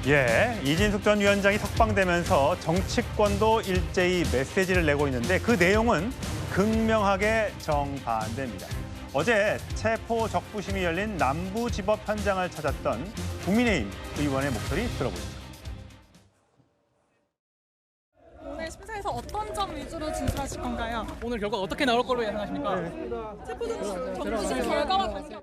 예, 이진숙 전 위원장이 석방되면서 정치권도 일제히 메시지를 내고 있는데 그 내용은 극명하게 정반대입니다. 어제 체포 적부심이 열린 남부지법 현장을 찾았던 국민의힘 의원의 목소리 들어보시죠. 오늘 심사에서 어떤 점 위주로 진술하실 건가요? 오늘 결과 어떻게 나올 걸로 예상하십니까? 체포 적부심 결과와 관계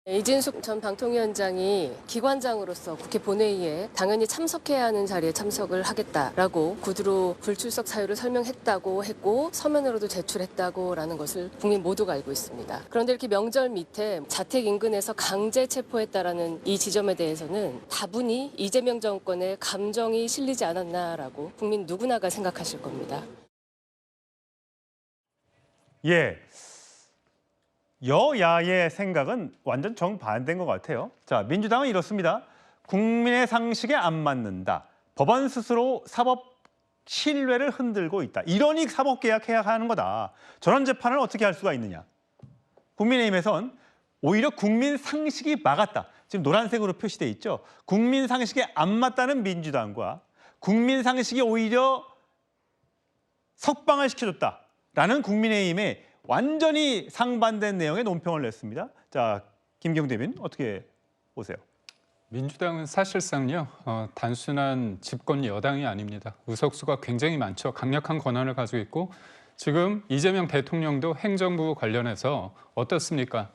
이진숙 전 방통위원장이 기관장으로서 국회 본회의에 당연히 참석해야 하는 자리에 참석을 하겠다라고 구두로 불출석 사유를 설명했다고 했고 서면으로도 제출했다고라는 것을 국민 모두가 알고 있습니다. 그런데 이렇게 명절 밑에 자택 인근에서 강제 체포했다라는 이 지점에 대해서는 다분히 이재명 정권의 감정이 실리지 않았나라고 국민 누구나가 생각하실 겁니다. 예. 여야의 생각은 완전 정반대인 것 같아요. 자, 민주당은 이렇습니다. 국민의 상식에 안 맞는다. 법원 스스로 사법 신뢰를 흔들고 있다. 이러니 사법개혁해야 하는 거다. 저런 재판을 어떻게 할 수가 있느냐. 국민의힘에선 오히려 국민 상식이 막았다. 지금 노란색으로 표시돼 있죠. 국민 상식에 안 맞다는 민주당과 국민 상식이 오히려 석방을 시켜줬다라는 국민의힘의 완전히 상반된 내용의 논평을 냈습니다. 자, 김경태 대변인 어떻게 보세요? 민주당은 사실상요 단순한 집권 여당이 아닙니다. 의석수가 굉장히 많죠. 강력한 권한을 가지고 있고 지금 이재명 대통령도 행정부 관련해서 어떻습니까?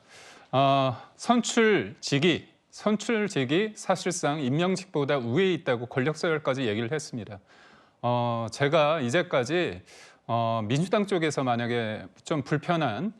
선출직이 사실상 임명직보다 우위에 있다고 권력서열까지 얘기를 했습니다. 제가 이제까지 민주당 쪽에서 만약에 좀 불편한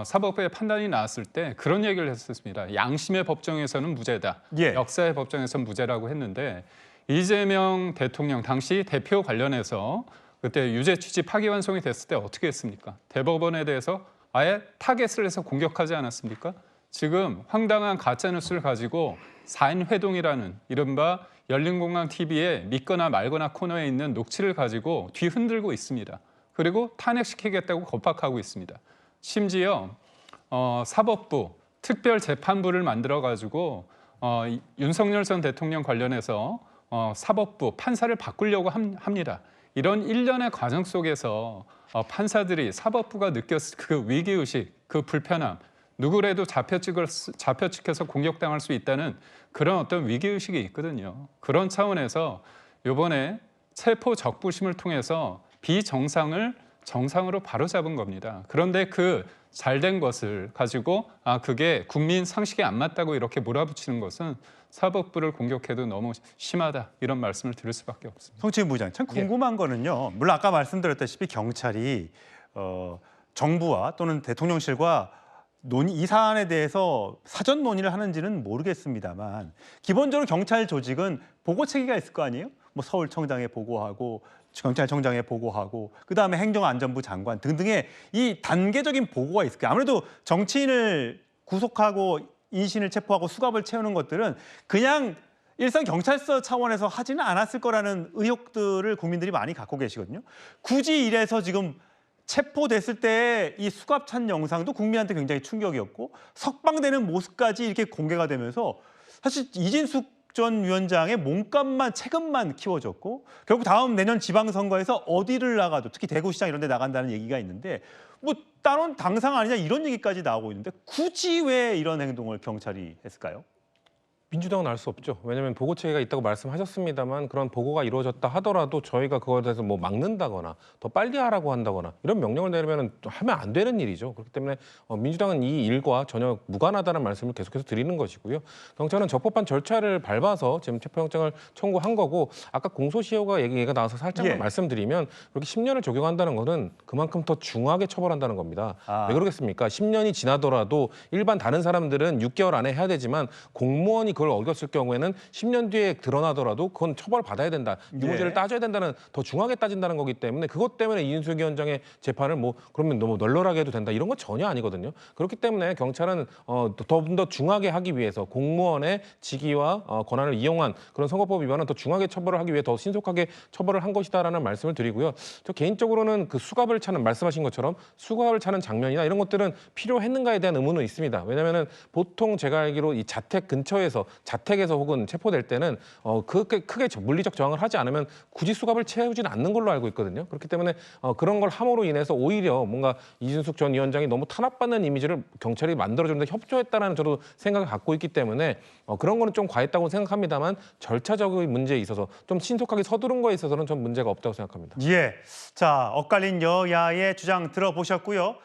사법부의 판단이 나왔을 때 그런 얘기를 했었습니다. 양심의 법정에서는 무죄다. 예. 역사의 법정에서는 무죄라고 했는데 이재명 대통령 당시 대표 관련해서 그때 유죄 취지 파기환송이 됐을 때 어떻게 했습니까? 대법원에 대해서 아예 타겟을 해서 공격하지 않았습니까? 지금 황당한 가짜뉴스를 가지고 4인 회동이라는 이른바 열린공감TV의 믿거나 말거나 코너에 있는 녹취를 가지고 뒤흔들고 있습니다. 그리고 탄핵시키겠다고 겁박하고 있습니다. 심지어 사법부 특별재판부를 만들어가지고 윤석열 전 대통령 관련해서 사법부 판사를 바꾸려고 합니다. 이런 일련의 과정 속에서 판사들이 사법부가 느꼈을 그 위기의식, 그 불편함, 누구라도 잡혀찍혀서 공격당할 수 있다는 그런 어떤 위기의식이 있거든요. 그런 차원에서 이번에 체포 적부심을 통해서 비정상을 정상으로 바로잡은 겁니다. 그런데 그 잘된 것을 가지고 그게 국민 상식에 안 맞다고 이렇게 몰아붙이는 것은 사법부를 공격해도 너무 심하다 이런 말씀을 드릴 수밖에 없습니다. 성추인 부장, 참 궁금한 거는요. 물론 아까 말씀드렸다시피 경찰이 정부와 또는 대통령실과 이 사안에 대해서 사전 논의를 하는지는 모르겠습니다만 기본적으로 경찰 조직은 보고 체계가 있을 거 아니에요? 뭐 서울청장에 보고하고 경찰청장에 보고하고 그다음에 행정안전부 장관 등등의 이 단계적인 보고가 있을 거예요. 아무래도 정치인을 구속하고 인신을 체포하고 수갑을 채우는 것들은 그냥 일선 경찰서 차원에서 하지는 않았을 거라는 의혹들을 국민들이 많이 갖고 계시거든요. 굳이 이래서 지금 체포됐을 때 이 수갑 찬 영상도 국민한테 굉장히 충격이었고 석방되는 모습까지 이렇게 공개가 되면서 사실 이진숙 전 위원장의 몸값만 체급만 키워졌고 결국 다음 내년 지방선거에서 어디를 나가도 특히 대구시장 이런 데 나간다는 얘기가 있는데 뭐 따놓은 당상 아니냐 이런 얘기까지 나오고 있는데 굳이 왜 이런 행동을 경찰이 했을까요? 민주당은 알 수 없죠. 왜냐하면 보고체계가 있다고 말씀하셨습니다만 그런 보고가 이루어졌다 하더라도 저희가 그거에 대해서 뭐 막는다거나 더 빨리 하라고 한다거나 이런 명령을 내리면 하면 안 되는 일이죠. 그렇기 때문에 민주당은 이 일과 전혀 무관하다는 말씀을 계속해서 드리는 것이고요. 경찰은 적법한 절차를 밟아서 지금 체포영장을 청구한 거고 아까 공소시효가 얘기가 나와서 살짝만 말씀드리면 그렇게 10년을 적용한다는 것은 그만큼 더 중하게 처벌한다는 겁니다. 왜 그러겠습니까? 10년이 지나더라도 일반 다른 사람들은 6개월 안에 해야 되지만 공무원이 그걸 어겼을 경우에는 10년 뒤에 드러나더라도 그건 처벌받아야 된다. 유무죄를 따져야 된다는 더 중하게 따진다는 거기 때문에 그것 때문에 이인숙 위원장의 재판을 뭐 그러면 너무 널널하게 해도 된다 이런 건 전혀 아니거든요. 그렇기 때문에 경찰은 더 중하게 하기 위해서 공무원의 직위와 권한을 이용한 그런 선거법 위반은 더 중하게 처벌을 하기 위해 더 신속하게 처벌을 한 것이다라는 말씀을 드리고요. 저 개인적으로는 그 수갑을 차는 말씀하신 것처럼 수갑을 차는 장면이나 이런 것들은 필요했는가에 대한 의문은 있습니다. 왜냐하면 보통 제가 알기로 이 자택 근처에서 자택에서 혹은 체포될 때는 그렇게 크게 물리적 저항을 하지 않으면 굳이 수갑을 채우진 않는 걸로 알고 있거든요. 그렇기 때문에 그런 걸 함으로 인해서 오히려 뭔가 이준숙 전 위원장이 너무 탄압받는 이미지를 경찰이 만들어주는데 협조했다라는 저도 생각을 갖고 있기 때문에 그런 거는 좀 과했다고 생각합니다만 절차적인 문제에 있어서 좀 신속하게 서두른 거에 있어서는 전 문제가 없다고 생각합니다. 예. 자, 엇갈린 여야의 주장 들어보셨고요.